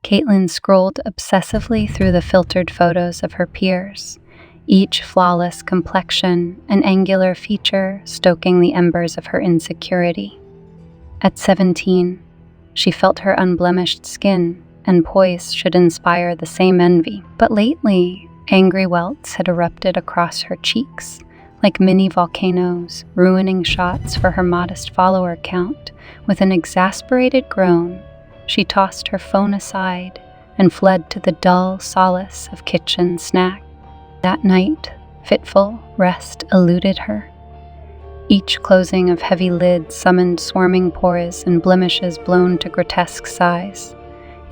Caitlin scrolled obsessively through the filtered photos of her peers, each flawless complexion and angular feature stoking the embers of her insecurity. At 17, she felt her unblemished skin and poise should inspire the same envy. But lately, angry welts had erupted across her cheeks, like mini volcanoes, ruining shots for her modest follower count. With an exasperated groan, she tossed her phone aside and fled to the dull solace of kitchen snack. That night, fitful rest eluded her. Each closing of heavy lids summoned swarming pores and blemishes blown to grotesque size.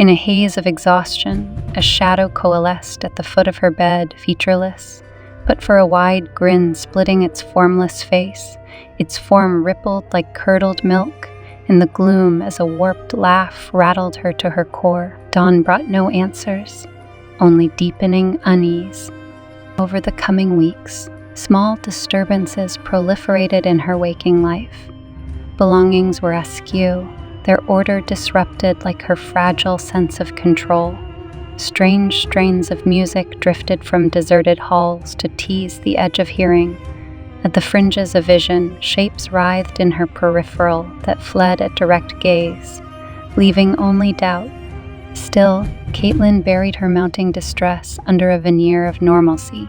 In a haze of exhaustion, a shadow coalesced at the foot of her bed, featureless, but for a wide grin splitting its formless face. Its form rippled like curdled milk in the gloom as a warped laugh rattled her to her core. Dawn brought no answers, only deepening unease. Over the coming weeks, small disturbances proliferated in her waking life. Belongings were askew, their order disrupted like her fragile sense of control. Strange strains of music drifted from deserted halls to tease the edge of hearing. At the fringes of vision, shapes writhed in her peripheral that fled at direct gaze, leaving only doubt. Still, Caitlin buried her mounting distress under a veneer of normalcy.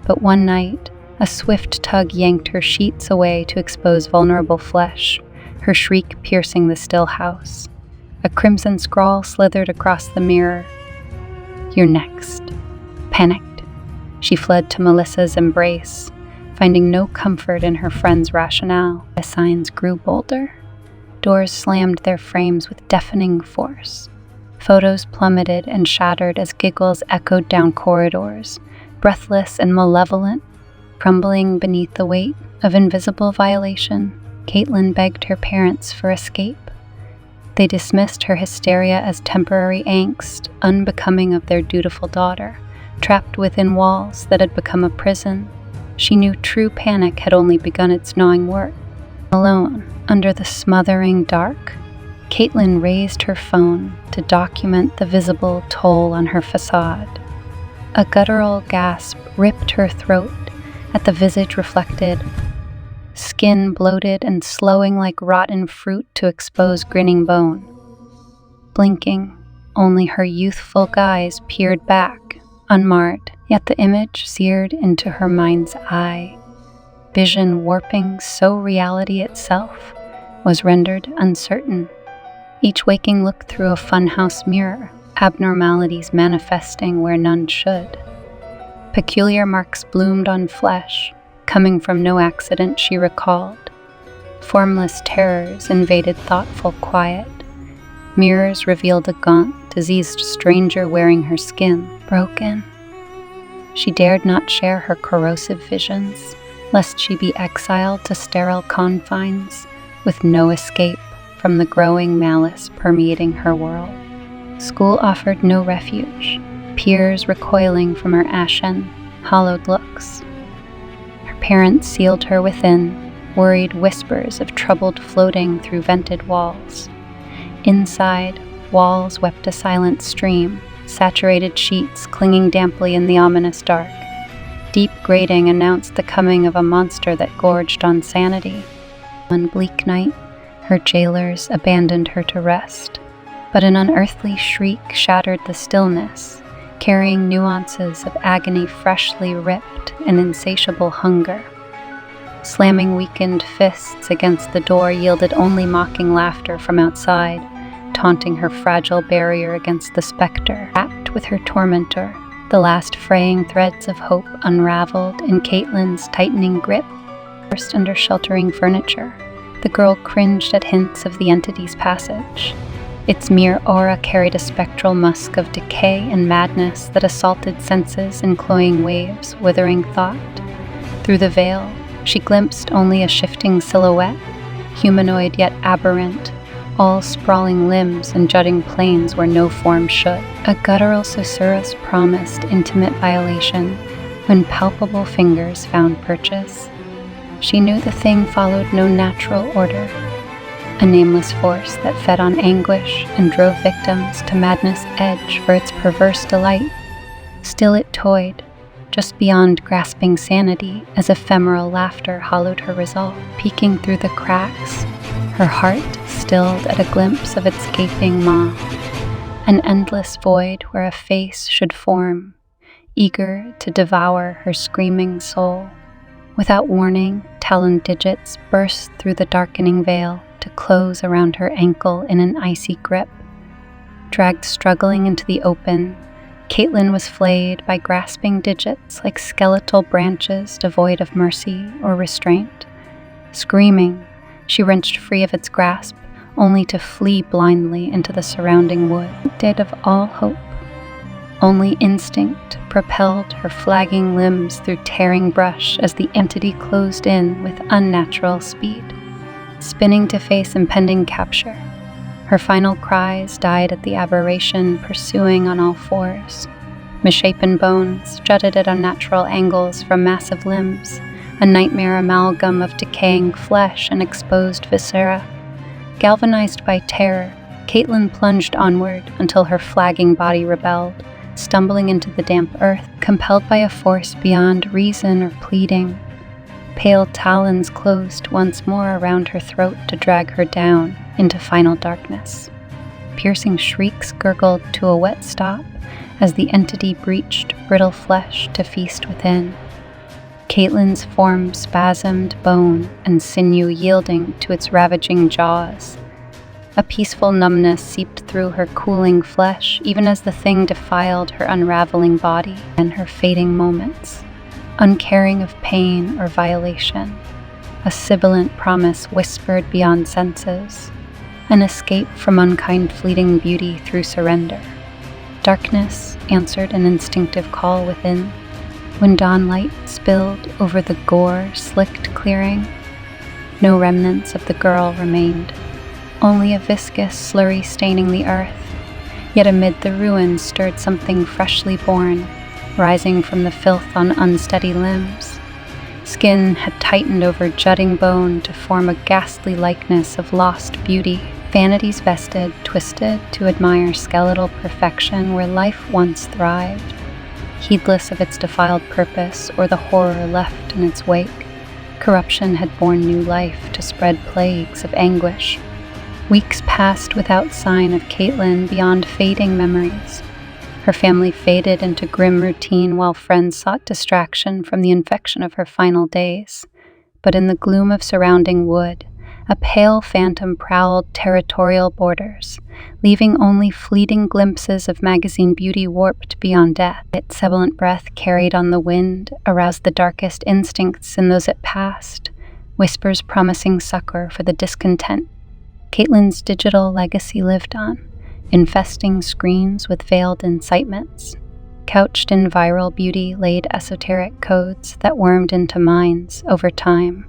But one night, a swift tug yanked her sheets away to expose vulnerable flesh, her shriek piercing the still house. A crimson scrawl slithered across the mirror. "You're next." Panicked, she fled to Melissa's embrace, finding no comfort in her friend's rationale. The signs grew bolder. Doors slammed their frames with deafening force. Photos plummeted and shattered as giggles echoed down corridors, breathless and malevolent. Crumbling beneath the weight of invisible violation, Caitlin begged her parents for escape. They dismissed her hysteria as temporary angst, unbecoming of their dutiful daughter, trapped within walls that had become a prison. She knew true panic had only begun its gnawing work. Alone, under the smothering dark, Caitlin raised her phone to document the visible toll on her facade. A guttural gasp ripped her throat at the visage reflected, skin bloated and slowing like rotten fruit to expose grinning bone. Blinking, only her youthful gaze peered back, unmarred, yet the image seared into her mind's eye. Vision warping so reality itself was rendered uncertain. Each waking look through a funhouse mirror, abnormalities manifesting where none should. Peculiar marks bloomed on flesh, coming from no accident she recalled. Formless terrors invaded thoughtful quiet. Mirrors revealed a gaunt, diseased stranger wearing her skin, broken. She dared not share her corrosive visions, lest she be exiled to sterile confines, with no escape from the growing malice permeating her world. School offered no refuge, peers recoiling from her ashen, hollowed looks. Her parents sealed her within, worried whispers of troubled floating through vented walls. Inside, walls wept a silent stream, saturated sheets clinging damply in the ominous dark. Deep grating announced the coming of a monster that gorged on sanity. One bleak night, her jailers abandoned her to rest, but an unearthly shriek shattered the stillness, carrying nuances of agony freshly ripped and insatiable hunger. Slamming weakened fists against the door yielded only mocking laughter from outside, taunting her fragile barrier against the specter. Wrapped with her tormentor, the last fraying threads of hope unraveled in Caitlin's tightening grip. Burst under sheltering furniture, the girl cringed at hints of the entity's passage. Its mere aura carried a spectral musk of decay and madness that assaulted senses in cloying waves, withering thought. Through the veil, she glimpsed only a shifting silhouette, humanoid yet aberrant, all sprawling limbs and jutting planes where no form should. A guttural susurrus promised intimate violation when palpable fingers found purchase. She knew the thing followed no natural order. a nameless force that fed on anguish and drove victims to madness' edge for its perverse delight. Still it toyed, just beyond grasping sanity, as ephemeral laughter hollowed her resolve, peeking through the cracks, her heart stilled at a glimpse of its gaping maw, an endless void where a face should form, eager to devour her screaming soul. Without warning, taloned digits burst through the darkening veil to close around her ankle in an icy grip. Dragged struggling into the open, Caitlin was flayed by grasping digits like skeletal branches devoid of mercy or restraint. Screaming, she wrenched free of its grasp, only to flee blindly into the surrounding wood, dead of all hope. Only instinct propelled her flagging limbs through tearing brush as the entity closed in with unnatural speed, spinning to face impending capture. Her final cries died at the aberration pursuing on all fours. Misshapen bones jutted at unnatural angles from massive limbs, a nightmare amalgam of decaying flesh and exposed viscera. Galvanized by terror, Caitlin plunged onward until her flagging body rebelled, stumbling into the damp earth, compelled by a force beyond reason or pleading. Pale talons closed once more around her throat to drag her down into final darkness. Piercing shrieks gurgled to a wet stop as the entity breached brittle flesh to feast within. Caitlin's form spasmed, bone and sinew yielding to its ravaging jaws. A peaceful numbness seeped through her cooling flesh, even as the thing defiled her unraveling body and her fading moments. Uncaring of pain or violation, a sibilant promise whispered beyond senses, an escape from unkind fleeting beauty through surrender. Darkness answered an instinctive call within. When dawn light spilled over the gore-slicked clearing, no remnants of the girl remained, only a viscous slurry staining the earth. Yet amid the ruins stirred something freshly born, rising from the filth on unsteady limbs. Skin had tightened over jutting bone to form a ghastly likeness of lost beauty. Vanities vested, twisted to admire skeletal perfection where life once thrived. Heedless of its defiled purpose or the horror left in its wake, corruption had borne new life to spread plagues of anguish. Weeks passed without sign of Caitlin beyond fading memories. Her family faded into grim routine while friends sought distraction from the infection of her final days. But in the gloom of surrounding wood, a pale phantom prowled territorial borders, leaving only fleeting glimpses of magazine beauty warped beyond death. Its sibilant breath carried on the wind aroused the darkest instincts in those it passed, whispers promising succor for the discontent. Caitlin's digital legacy lived on, infesting screens with veiled incitements. Couched in viral beauty laid esoteric codes that wormed into minds over time,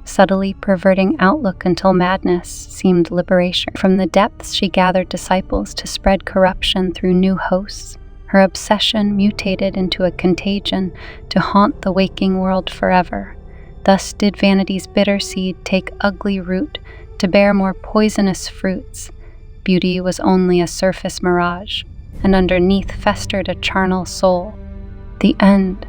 subtly perverting outlook until madness seemed liberation. From the depths she gathered disciples to spread corruption through new hosts. Her obsession mutated into a contagion to haunt the waking world forever. Thus did vanity's bitter seed take ugly root to bear more poisonous fruits. Beauty was only a surface mirage, and underneath festered a charnel soul. The end